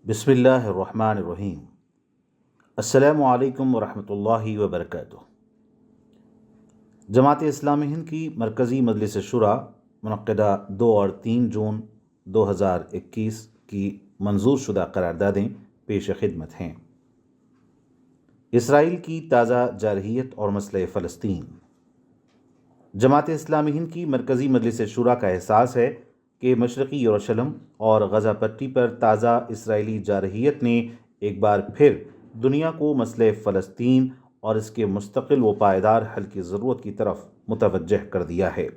بسم اللہ الرحمن الرحیم۔ السلام علیکم ورحمۃ اللہ وبرکاتہ۔ جماعت اسلامی ہند کی مرکزی مجلس شورا منعقدہ 2 اور 3 جون 2021 کی منظور شدہ قراردادیں پیش خدمت ہیں۔ اسرائیل کی تازہ جارحیت اور مسئلہ فلسطین۔ جماعت اسلامی ہند کی مرکزی مجلس شورا کا احساس ہے کہ مشرقی یروشلم اور غزہ پٹی پر تازہ اسرائیلی جارحیت نے ایک بار پھر دنیا کو مسئلہ فلسطین اور اس کے مستقل و پائیدار حل کی ضرورت کی طرف متوجہ کر دیا ہے۔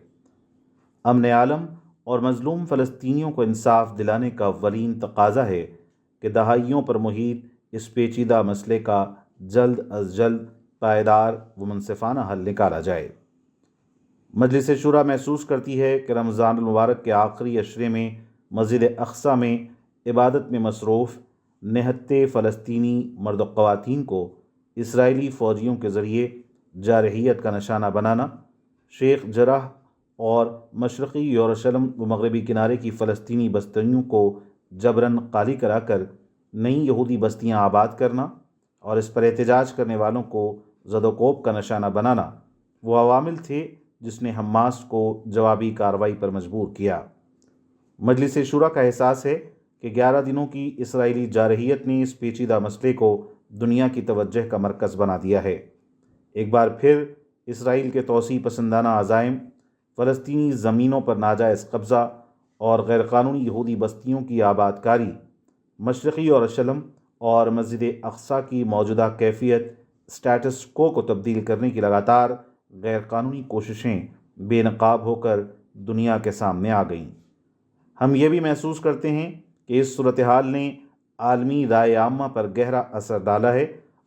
امن عالم اور مظلوم فلسطینیوں کو انصاف دلانے کا اولین تقاضا ہے کہ دہائیوں پر محیط اس پیچیدہ مسئلے کا جلد از جلد پائیدار و منصفانہ حل نکالا جائے۔ مجلس شورا محسوس کرتی ہے کہ رمضان المبارک کے آخری عشرے میں مسجد اقصی میں عبادت میں مصروف نہتے فلسطینی مرد و خواتین کو اسرائیلی فوجیوں کے ذریعے جارحیت کا نشانہ بنانا، شیخ جرح اور مشرقی یروشلم و مغربی کنارے کی فلسطینی بستیوں کو جبراً خالی کرا کر نئی یہودی بستیاں آباد کرنا اور اس پر احتجاج کرنے والوں کو زد و کوب کا نشانہ بنانا وہ عوامل تھے جس نے حماس کو جوابی کارروائی پر مجبور کیا۔ مجلس شورا کا احساس ہے کہ 11 دنوں کی اسرائیلی جارحیت نے اس پیچیدہ مسئلے کو دنیا کی توجہ کا مرکز بنا دیا ہے۔ ایک بار پھر اسرائیل کے توسیع پسندانہ عزائم، فلسطینی زمینوں پر ناجائز قبضہ اور غیرقانونی یہودی بستیوں کی آباد کاری، مشرقی یروشلم اور مسجد اقصی کی موجودہ کیفیت اسٹیٹس کو تبدیل کرنے کی لگاتار غیر قانونی کوششیں بے نقاب ہو کر دنیا کے سامنے آ گئیں۔ ہم یہ بھی محسوس کرتے ہیں کہ اس صورتحال نے عالمی رائے عامہ پر گہرا اثر ڈالا ہے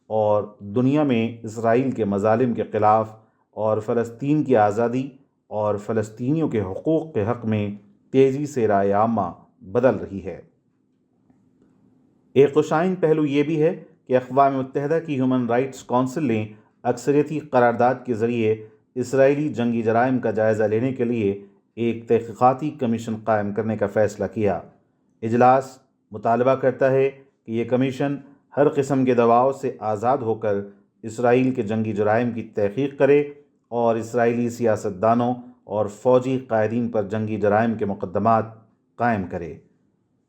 اور دنیا میں اسرائیل کے مظالم کے خلاف اور فلسطین کی آزادی اور فلسطینیوں کے حقوق کے حق میں تیزی سے رائے عامہ بدل رہی ہے۔ ایک خوشائن پہلو یہ بھی ہے کہ اقوام متحدہ کی ہیومن رائٹس کونسل نے اکثریتی قرارداد کے ذریعے اسرائیلی جنگی جرائم کا جائزہ لینے کے لیے ایک تحقیقاتی کمیشن قائم کرنے کا فیصلہ کیا۔ اجلاس مطالبہ کرتا ہے کہ یہ کمیشن ہر قسم کے دباؤ سے آزاد ہو کر اسرائیل کے جنگی جرائم کی تحقیق کرے اور اسرائیلی سیاستدانوں اور فوجی قائدین پر جنگی جرائم کے مقدمات قائم کرے۔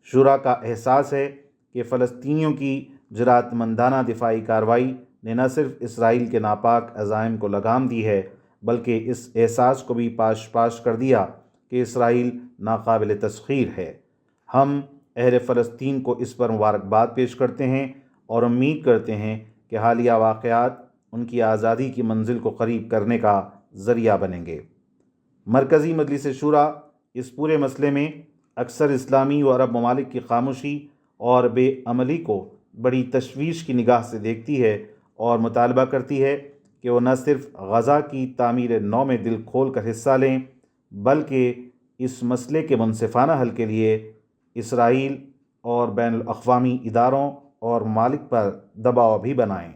شورا کا احساس ہے کہ فلسطینیوں کی جرأت مندانہ دفاعی کارروائی نے نہ صرف اسرائیل کے ناپاک عزائم کو لگام دی ہے بلکہ اس احساس کو بھی پاش کر دیا کہ اسرائیل ناقابل تسخیر ہے۔ ہم اہل فلسطین کو اس پر مبارکباد پیش کرتے ہیں اور امید کرتے ہیں کہ حالیہ واقعات ان کی آزادی کی منزل کو قریب کرنے کا ذریعہ بنیں گے۔ مرکزی مجلس شورا اس پورے مسئلے میں اکثر اسلامی و عرب ممالک کی خاموشی اور بے عملی کو بڑی تشویش کی نگاہ سے دیکھتی ہے اور مطالبہ کرتی ہے کہ وہ نہ صرف غزہ کی تعمیر نو میں دل کھول کر حصہ لیں بلکہ اس مسئلے کے منصفانہ حل کے لیے اسرائیل اور بین الاقوامی اداروں اور ممالک پر دباؤ بھی بنائیں۔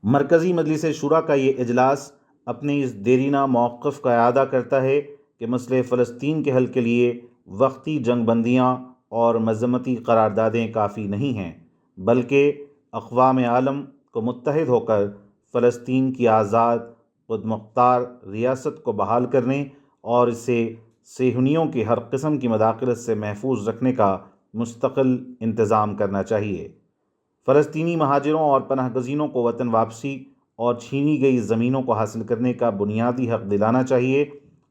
مرکزی مجلس شورا کا یہ اجلاس اپنے اس دیرینہ موقف کا اعادہ کرتا ہے کہ مسئلہ فلسطین کے حل کے لیے وقتی جنگ بندیاں اور مذمتی قراردادیں کافی نہیں ہیں بلکہ اقوام عالم کو متحد ہو کر فلسطین کی آزاد خود مختار ریاست کو بحال کرنے اور اسے صہیونیوں کی ہر قسم کی مداخلت سے محفوظ رکھنے کا مستقل انتظام کرنا چاہیے۔ فلسطینی مہاجروں اور پناہ گزینوں کو وطن واپسی اور چھینی گئی زمینوں کو حاصل کرنے کا بنیادی حق دلانا چاہیے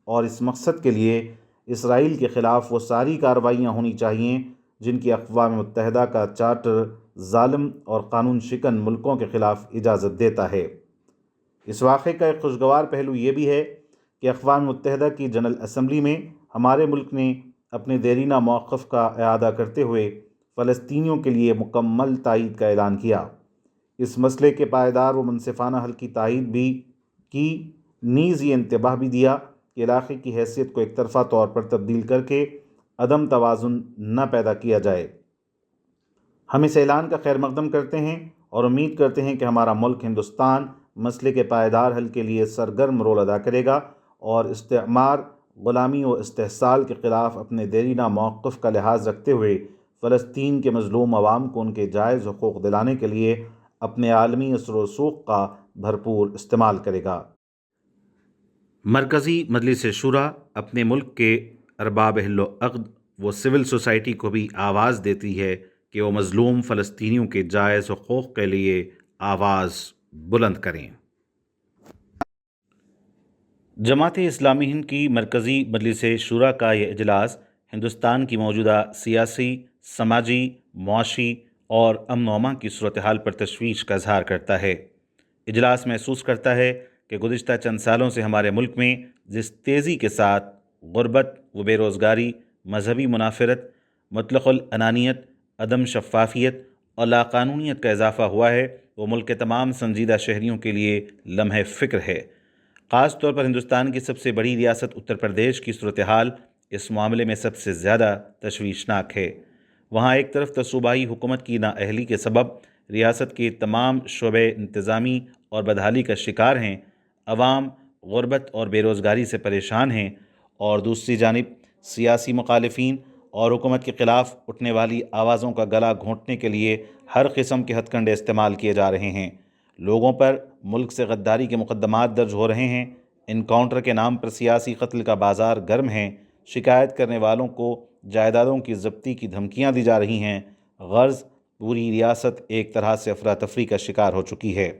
اور اس مقصد کے لیے اسرائیل کے خلاف وہ ساری کارروائیاں ہونی چاہیے جن کی اقوام متحدہ کا چارٹر ظالم اور قانون شکن ملکوں کے خلاف اجازت دیتا ہے۔ اس واقعے کا ایک خوشگوار پہلو یہ بھی ہے کہ اقوام متحدہ کی جنرل اسمبلی میں ہمارے ملک نے اپنے دیرینہ موقف کا اعادہ کرتے ہوئے فلسطینیوں کے لیے مکمل تائید کا اعلان کیا۔ اس مسئلے کے پائیدار و منصفانہ حل کی تائید بھی کی، نیز یہ انتباہ بھی دیا کہ علاقے کی حیثیت کو ایک طرفہ طور پر تبدیل کر کے عدم توازن نہ پیدا کیا جائے۔ ہم اس اعلان کا خیر مقدم کرتے ہیں اور امید کرتے ہیں کہ ہمارا ملک ہندوستان مسئلے کے پائیدار حل کے لیے سرگرم رول ادا کرے گا اور استعمار، غلامی و استحصال کے خلاف اپنے دیرینہ موقف کا لحاظ رکھتے ہوئے فلسطین کے مظلوم عوام کو ان کے جائز حقوق دلانے کے لیے اپنے عالمی اثر و رسوخ کا بھرپور استعمال کرے گا۔ مرکزی مجلس شورا اپنے ملک کے ارباب حل و عقد و سول سوسائٹی کو بھی آواز دیتی ہے کہ وہ مظلوم فلسطینیوں کے جائز حقوق کے لیے آواز بلند کریں۔ جماعت اسلامی ہند کی مرکزی مجلس شورا کا یہ اجلاس ہندوستان کی موجودہ سیاسی، سماجی، معاشی اور امن و امان کی صورتحال پر تشویش کا اظہار کرتا ہے۔ اجلاس محسوس کرتا ہے کہ گزشتہ چند سالوں سے ہمارے ملک میں جس تیزی کے ساتھ غربت و بے روزگاری، مذہبی منافرت، مطلق العنانیت، عدم شفافیت اور لاقانونیت کا اضافہ ہوا ہے، وہ ملک کے تمام سنجیدہ شہریوں کے لیے لمحہ فکر ہے۔ خاص طور پر ہندوستان کی سب سے بڑی ریاست اتر پردیش کی صورتحال اس معاملے میں سب سے زیادہ تشویشناک ہے۔ وہاں ایک طرف تو صوبائی حکومت کی نااہلی کے سبب ریاست کے تمام شعبے انتظامی اور بدحالی کا شکار ہیں، عوام غربت اور بے روزگاری سے پریشان ہیں، اور دوسری جانب سیاسی مخالفین اور حکومت کے خلاف اٹھنے والی آوازوں کا گلا گھونٹنے کے لیے ہر قسم کے ہتھ کنڈے استعمال کیے جا رہے ہیں۔ لوگوں پر ملک سے غداری کے مقدمات درج ہو رہے ہیں، انکاؤنٹر کے نام پر سیاسی قتل کا بازار گرم ہے، شکایت کرنے والوں کو جائیدادوں کی ضبطی کی دھمکیاں دی جا رہی ہیں، غرض پوری ریاست ایک طرح سے افراتفری کا شکار ہو چکی ہے۔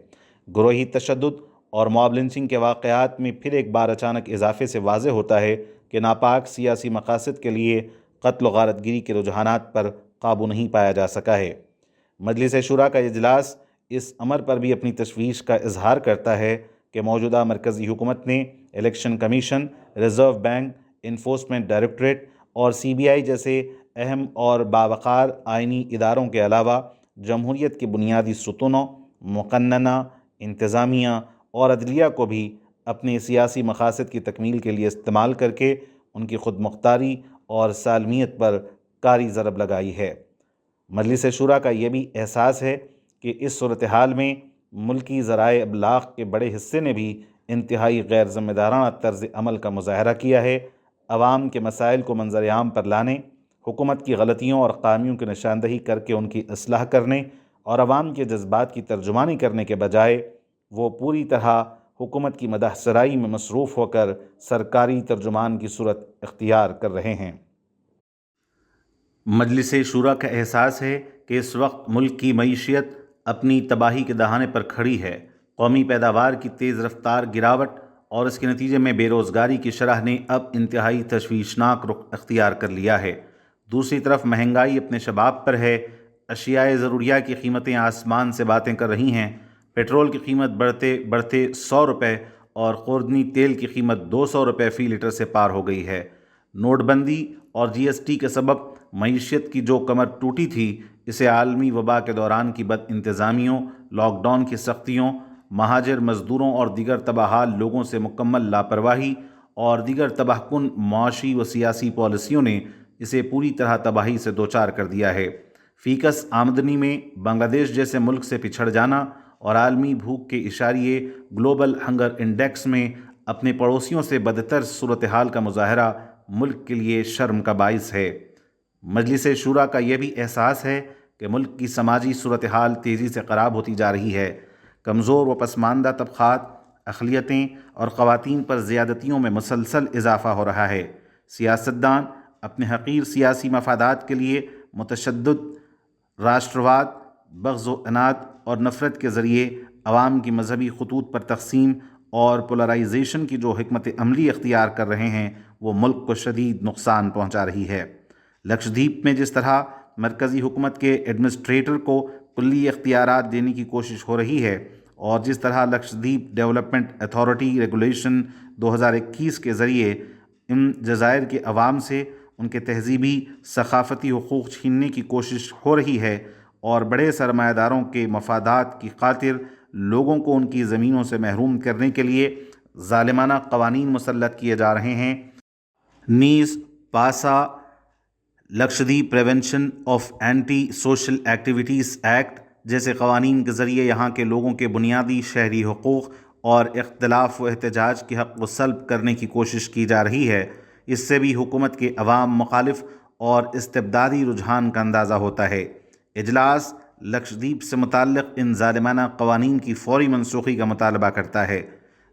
گروہی تشدد اور موب لنچنگ کے واقعات میں پھر ایک بار اچانک اضافے سے واضح ہوتا ہے کہ ناپاک سیاسی مقاصد کے لیے قتل و غارت گری کے رجحانات پر قابو نہیں پایا جا سکا ہے۔ مجلس شورا کا اجلاس اس امر پر بھی اپنی تشویش کا اظہار کرتا ہے کہ موجودہ مرکزی حکومت نے election commission, reserve bank, enforcement directorate اور CBI جیسے اہم اور باوقار آئینی اداروں کے علاوہ جمہوریت کے بنیادی ستونوں، مقننہ، انتظامیہ اور عدلیہ کو بھی اپنے سیاسی مقاصد کی تکمیل کے لیے استعمال کر کے ان کی خود مختاری اور سالمیت پر کاری ضرب لگائی ہے۔ مجلس شورا کا یہ بھی احساس ہے کہ اس صورتحال میں ملکی ذرائع ابلاغ کے بڑے حصے نے بھی انتہائی غیر ذمہ دارانہ طرز عمل کا مظاہرہ کیا ہے، عوام کے مسائل کو منظر عام پر لانے، حکومت کی غلطیوں اور خامیوں کی نشاندہی کر کے ان کی اصلاح کرنے اور عوام کے جذبات کی ترجمانی کرنے کے بجائے وہ پوری طرح حکومت کی مدح سرائی میں مصروف ہو کر سرکاری ترجمان کی صورت اختیار کر رہے ہیں۔ مجلس شورا کا احساس ہے کہ اس وقت ملک کی معیشت اپنی تباہی کے دہانے پر کھڑی ہے۔ قومی پیداوار کی تیز رفتار گراوٹ اور اس کے نتیجے میں بے روزگاری کی شرح نے اب انتہائی تشویشناک رخ اختیار کر لیا ہے۔ دوسری طرف مہنگائی اپنے شباب پر ہے، اشیاء ضروریہ کی قیمتیں آسمان سے باتیں کر رہی ہیں، پیٹرول کی قیمت بڑھتے بڑھتے 100 روپے اور خوردنی تیل کی قیمت 200 روپے فی لیٹر سے پار ہو گئی ہے۔ نوٹ بندی اور GST کے سبب معیشت کی جو کمر ٹوٹی تھی، اسے عالمی وبا کے دوران کی بد انتظامیوں، لاک ڈاؤن کی سختیوں، مہاجر مزدوروں اور دیگر تباہ حال لوگوں سے مکمل لاپرواہی اور دیگر تباہ کن معاشی و سیاسی پالیسیوں نے اسے پوری طرح تباہی سے دوچار کر دیا ہے۔ فیکس آمدنی میں بنگلہ دیش جیسے ملک سے پچھڑ جانا اور عالمی بھوک کے اشاریے گلوبل ہنگر انڈیکس میں اپنے پڑوسیوں سے بدتر صورتحال کا مظاہرہ ملک کے لیے شرم کا باعث ہے۔ مجلس شورا کا یہ بھی احساس ہے کہ ملک کی سماجی صورتحال تیزی سے خراب ہوتی جا رہی ہے۔ کمزور و پسماندہ طبقات، اقلیتیں اور خواتین پر زیادتیوں میں مسلسل اضافہ ہو رہا ہے۔ سیاستدان اپنے حقیر سیاسی مفادات کے لیے متشدد راشٹرواد، بغض و عناد اور نفرت کے ذریعے عوام کی مذہبی خطوط پر تقسیم اور پولرائزیشن کی جو حکمت عملی اختیار کر رہے ہیں، وہ ملک کو شدید نقصان پہنچا رہی ہے۔ لکشدیپ میں جس طرح مرکزی حکومت کے ایڈمنسٹریٹر کو کلی اختیارات دینے کی کوشش ہو رہی ہے، اور جس طرح لکشدیپ ڈیولپمنٹ اتھارٹی ریگولیشن 2021 کے ذریعے ان جزائر کے عوام سے ان کے تہذیبی ثقافتی حقوق چھیننے کی کوشش ہو رہی ہے اور بڑے سرمایہ داروں کے مفادات کی خاطر لوگوں کو ان کی زمینوں سے محروم کرنے کے لیے ظالمانہ قوانین مسلط کیے جا رہے ہیں، نیز PASA Lakshadweep prevention of anti social activities act جیسے قوانین کے ذریعے یہاں کے لوگوں کے بنیادی شہری حقوق اور اختلاف و احتجاج کے حق کو سلب کرنے کی کوشش کی جا رہی ہے۔ اس سے بھی حکومت کے عوام مخالف اور استبدادی رجحان کا اندازہ ہوتا ہے۔ اجلاس لکشدیپ سے متعلق ان ظالمانہ قوانین کی فوری منسوخی کا مطالبہ کرتا ہے۔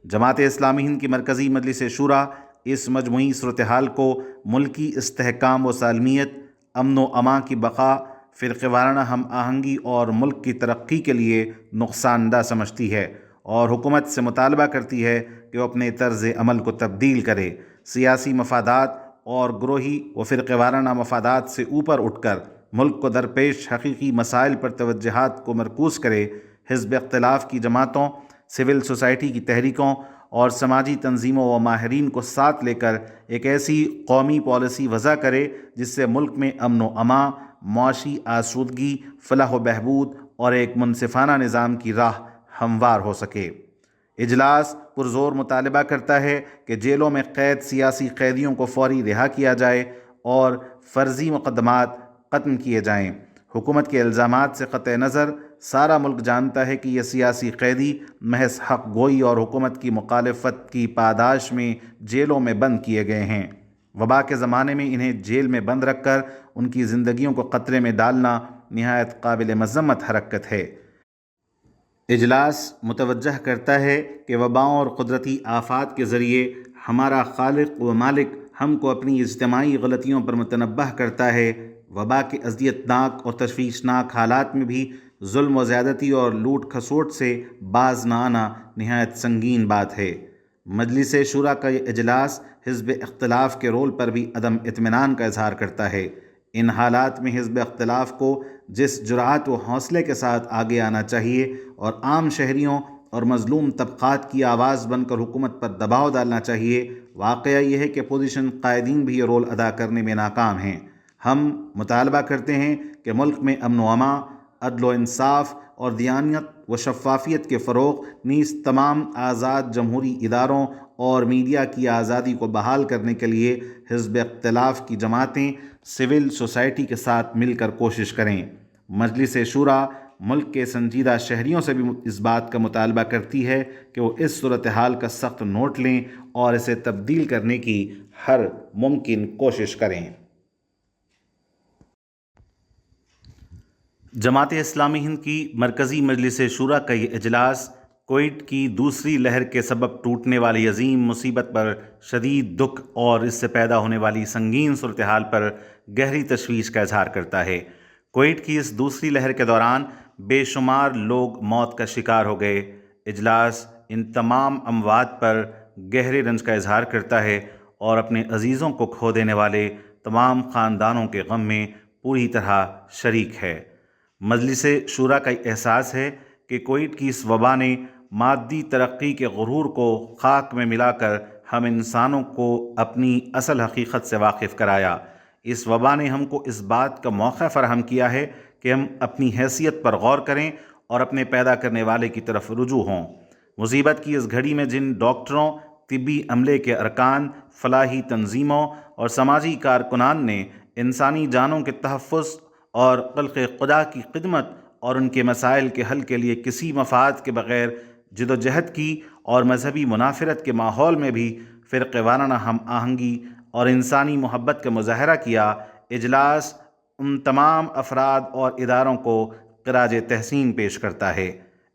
جماعت اسلامی ہند کی مرکزی مجلس شورا اس مجموعی صورتحال کو ملکی استحکام و سالمیت، امن و امان کی بقا، فرقہ وارانہ ہم آہنگی اور ملک کی ترقی کے لیے نقصان دہ سمجھتی ہے اور حکومت سے مطالبہ کرتی ہے کہ وہ اپنے طرز عمل کو تبدیل کرے، سیاسی مفادات اور گروہی و فرقہ وارانہ مفادات سے اوپر اٹھ کر ملک کو درپیش حقیقی مسائل پر توجہات کو مرکوز کرے، حزب اختلاف کی جماعتوں، سول سوسائٹی کی تحریکوں اور سماجی تنظیموں و ماہرین کو ساتھ لے کر ایک ایسی قومی پالیسی وضع کرے جس سے ملک میں امن و امان، معاشی آسودگی، فلاح و بہبود اور ایک منصفانہ نظام کی راہ ہموار ہو سکے۔ اجلاس پرزور مطالبہ کرتا ہے کہ جیلوں میں قید سیاسی قیدیوں کو فوری رہا کیا جائے اور فرضی مقدمات ختم کیے جائیں۔ حکومت کے الزامات سے قطع نظر سارا ملک جانتا ہے کہ یہ سیاسی قیدی محض حق گوئی اور حکومت کی مخالفت کی پاداش میں جیلوں میں بند کیے گئے ہیں۔ وبا کے زمانے میں انہیں جیل میں بند رکھ کر ان کی زندگیوں کو خطرے میں ڈالنا نہایت قابل مذمت حرکت ہے۔ اجلاس متوجہ کرتا ہے کہ وباؤں اور قدرتی آفات کے ذریعے ہمارا خالق و مالک ہم کو اپنی اجتماعی غلطیوں پر متنبہ کرتا ہے۔ وبا کے اذیتناک اور تشویشناک حالات میں بھی ظلم و زیادتی اور لوٹ کھسوٹ سے باز نہ آنا نہایت سنگین بات ہے۔ مجلس شورا کا یہ اجلاس حزب اختلاف کے رول پر بھی عدم اطمینان کا اظہار کرتا ہے۔ ان حالات میں حزب اختلاف کو جس جرأت و حوصلے کے ساتھ آگے آنا چاہیے اور عام شہریوں اور مظلوم طبقات کی آواز بن کر حکومت پر دباؤ ڈالنا چاہیے، واقعہ یہ ہے کہ اپوزیشن قائدین بھی یہ رول ادا کرنے میں ناکام ہیں۔ ہم مطالبہ کرتے ہیں کہ ملک میں امن و امان، عدل و انصاف اور دیانت و شفافیت کے فروغ، نیز تمام آزاد جمہوری اداروں اور میڈیا کی آزادی کو بحال کرنے کے لیے حزب اختلاف کی جماعتیں سول سوسائٹی کے ساتھ مل کر کوشش کریں۔ مجلس شورا ملک کے سنجیدہ شہریوں سے بھی اس بات کا مطالبہ کرتی ہے کہ وہ اس صورتحال کا سخت نوٹ لیں اور اسے تبدیل کرنے کی ہر ممکن کوشش کریں۔ جماعت اسلامی ہند کی مرکزی مجلس شورا کا یہ اجلاس کووڈ کی دوسری لہر کے سبب ٹوٹنے والی عظیم مصیبت پر شدید دکھ اور اس سے پیدا ہونے والی سنگین صورتحال پر گہری تشویش کا اظہار کرتا ہے۔ کووڈ کی اس دوسری لہر کے دوران بے شمار لوگ موت کا شکار ہو گئے۔ اجلاس ان تمام اموات پر گہرے رنج کا اظہار کرتا ہے اور اپنے عزیزوں کو کھو دینے والے تمام خاندانوں کے غم میں پوری طرح شریک ہے۔ مجلس شورا کا احساس ہے کہ کووڈ کی اس وبا نے مادی ترقی کے غرور کو خاک میں ملا کر ہم انسانوں کو اپنی اصل حقیقت سے واقف کرایا۔ اس وبا نے ہم کو اس بات کا موقع فراہم کیا ہے کہ ہم اپنی حیثیت پر غور کریں اور اپنے پیدا کرنے والے کی طرف رجوع ہوں۔ مصیبت کی اس گھڑی میں جن ڈاکٹروں، طبی عملے کے ارکان، فلاحی تنظیموں اور سماجی کارکنان نے انسانی جانوں کے تحفظ اور خلق خدا کی خدمت اور ان کے مسائل کے حل کے لیے کسی مفاد کے بغیر جدوجہد کی اور مذہبی منافرت کے ماحول میں بھی فرقہ وارانہ ہم آہنگی اور انسانی محبت کا مظاہرہ کیا، اجلاس ان تمام افراد اور اداروں کو خراج تحسین پیش کرتا ہے۔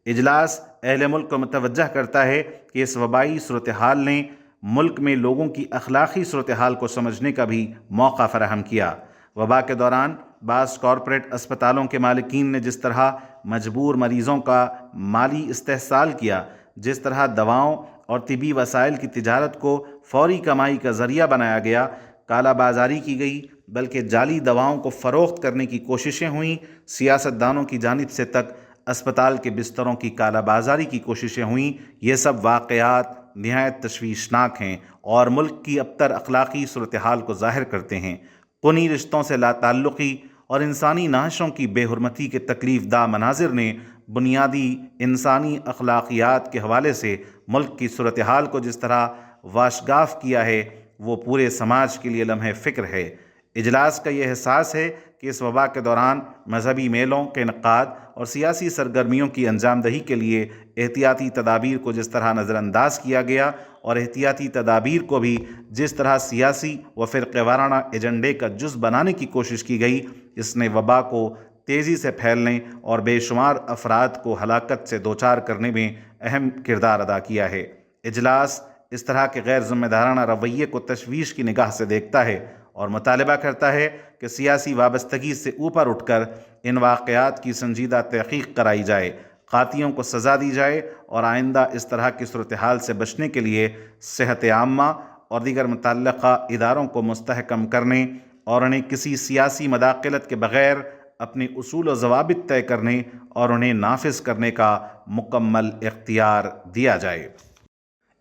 اجلاس اہل ملک کو متوجہ کرتا ہے کہ اس وبائی صورتحال نے ملک میں لوگوں کی اخلاقی صورتحال کو سمجھنے کا بھی موقع فراہم کیا۔ وبا کے دوران بعض کارپوریٹ اسپتالوں کے مالکین نے جس طرح مجبور مریضوں کا مالی استحصال کیا، جس طرح دواؤں اور طبی وسائل کی تجارت کو فوری کمائی کا ذریعہ بنایا گیا، کالا بازاری کی گئی، بلکہ جعلی دواؤں کو فروخت کرنے کی کوششیں ہوئیں، سیاست دانوں کی جانب سے تک اسپتال کے بستروں کی کالا بازاری کی کوششیں ہوئیں، یہ سب واقعات نہایت تشویشناک ہیں اور ملک کی ابتر اخلاقی صورتحال کو ظاہر کرتے ہیں۔ خونی رشتوں سے لا تعلقی اور انسانی نعشوں کی بے حرمتی کے تکلیف دہ مناظر نے بنیادی انسانی اخلاقیات کے حوالے سے ملک کی صورتحال کو جس طرح واشگاف کیا ہے وہ پورے سماج کے لیے لمحہ فکر ہے۔ اجلاس کا یہ احساس ہے کہ اس وبا کے دوران مذہبی میلوں کے انعقاد اور سیاسی سرگرمیوں کی انجام دہی کے لیے احتیاطی تدابیر کو جس طرح نظر انداز کیا گیا اور احتیاطی تدابیر کو بھی جس طرح سیاسی و فرقہ وارانہ ایجنڈے کا جز بنانے کی کوشش کی گئی، اس نے وبا کو تیزی سے پھیلنے اور بے شمار افراد کو ہلاکت سے دوچار کرنے میں اہم کردار ادا کیا ہے۔ اجلاس اس طرح کے غیر ذمہ دارانہ رویے کو تشویش کی نگاہ سے دیکھتا ہے اور مطالبہ کرتا ہے کہ سیاسی وابستگی سے اوپر اٹھ کر ان واقعات کی سنجیدہ تحقیق کرائی جائے، قاتلوں کو سزا دی جائے اور آئندہ اس طرح کی صورتحال سے بچنے کے لیے صحت عامہ اور دیگر متعلقہ اداروں کو مستحکم کرنے اور انہیں کسی سیاسی مداخلت کے بغیر اپنے اصول و ضوابط طے کرنے اور انہیں نافذ کرنے کا مکمل اختیار دیا جائے۔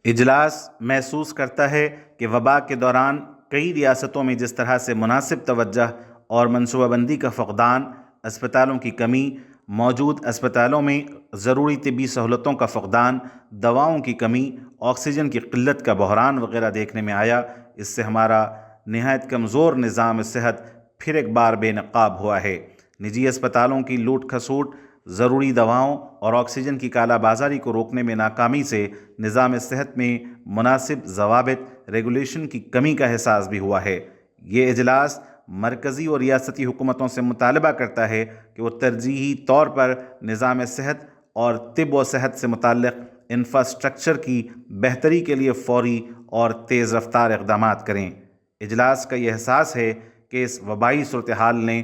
اجلاس محسوس کرتا ہے کہ وبا کے دوران کئی ریاستوں میں جس طرح سے مناسب توجہ اور منصوبہ بندی کا فقدان، اسپتالوں کی کمی، موجود اسپتالوں میں ضروری طبی سہولتوں کا فقدان، دواؤں کی کمی، آکسیجن کی قلت کا بحران وغیرہ دیکھنے میں آیا، اس سے ہمارا نہایت کمزور نظام صحت پھر ایک بار بے نقاب ہوا ہے۔ نجی اسپتالوں کی لوٹ کھسوٹ، ضروری دواؤں اور آکسیجن کی کالا بازاری کو روکنے میں ناکامی سے نظام صحت میں مناسب ضوابط ریگولیشن کی کمی کا احساس بھی ہوا ہے۔ یہ اجلاس مرکزی اور ریاستی حکومتوں سے مطالبہ کرتا ہے کہ وہ ترجیحی طور پر نظام صحت اور طب و صحت سے متعلق انفراسٹرکچر کی بہتری کے لیے فوری اور تیز رفتار اقدامات کریں۔ اجلاس کا یہ احساس ہے کہ اس وبائی صورتحال نے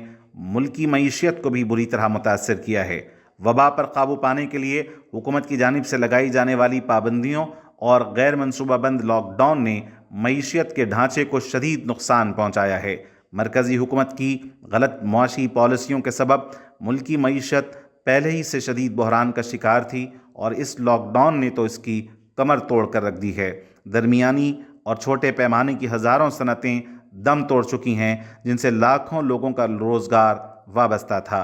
ملکی معیشت کو بھی بری طرح متاثر کیا ہے۔ وبا پر قابو پانے کے لیے حکومت کی جانب سے لگائی جانے والی پابندیوں اور غیر منصوبہ بند لاک ڈاؤن نے معیشت کے ڈھانچے کو شدید نقصان پہنچایا ہے۔ مرکزی حکومت کی غلط معاشی پالیسیوں کے سبب ملکی معیشت پہلے ہی سے شدید بحران کا شکار تھی اور اس لاک ڈاؤن نے تو اس کی کمر توڑ کر رکھ دی ہے۔ درمیانی اور چھوٹے پیمانے کی ہزاروں صنعتیں دم توڑ چکی ہیں جن سے لاکھوں لوگوں کا روزگار وابستہ تھا۔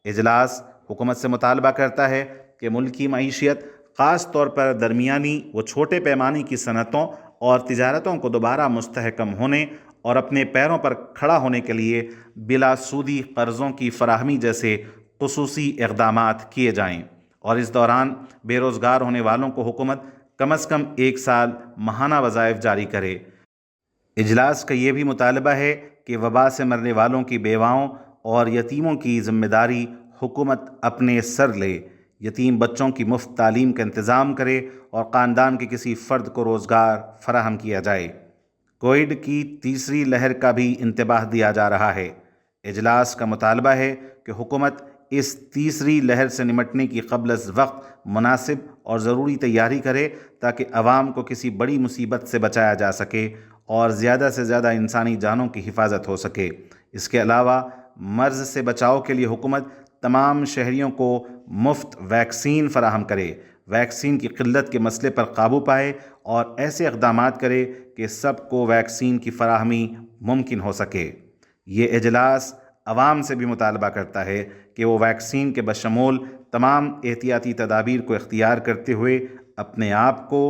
اجلاس حکومت سے مطالبہ کرتا ہے کہ ملکی معیشت، خاص طور پر درمیانی و چھوٹے پیمانے کی صنعتوں اور تجارتوں کو دوبارہ مستحکم ہونے اور اپنے پیروں پر کھڑا ہونے کے لیے بلا سودی قرضوں کی فراہمی جیسے خصوصی اقدامات کیے جائیں، اور اس دوران بے روزگار ہونے والوں کو حکومت کم از کم 1 سال ماہانہ وظائف جاری کرے۔ اجلاس کا یہ بھی مطالبہ ہے کہ وبا سے مرنے والوں کی بیواؤں اور یتیموں کی ذمہ داری حکومت اپنے سر لے، یتیم بچوں کی مفت تعلیم کا انتظام کرے اور خاندان کے کسی فرد کو روزگار فراہم کیا جائے۔ کووڈ کی تیسری لہر کا بھی انتباہ دیا جا رہا ہے۔ اجلاس کا مطالبہ ہے کہ حکومت اس تیسری لہر سے نمٹنے کی قبل از وقت مناسب اور ضروری تیاری کرے تاکہ عوام کو کسی بڑی مصیبت سے بچایا جا سکے اور زیادہ سے زیادہ انسانی جانوں کی حفاظت ہو سکے۔ اس کے علاوہ مرض سے بچاؤ کے لیے حکومت تمام شہریوں کو مفت ویکسین فراہم کرے، ویکسین کی قلت کے مسئلے پر قابو پائے اور ایسے اقدامات کرے کہ سب کو ویکسین کی فراہمی ممکن ہو سکے۔ یہ اجلاس عوام سے بھی مطالبہ کرتا ہے کہ وہ ویکسین کے بشمول تمام احتیاطی تدابیر کو اختیار کرتے ہوئے اپنے آپ کو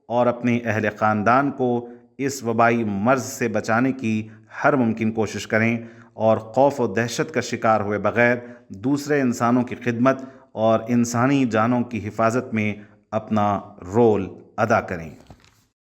اور اپنے اہل خاندان کو اس وبائی مرض سے بچانے کی ہر ممکن کوشش کریں اور خوف و دہشت کا شکار ہوئے بغیر دوسرے انسانوں کی خدمت اور انسانی جانوں کی حفاظت میں اپنا رول ادا کریں۔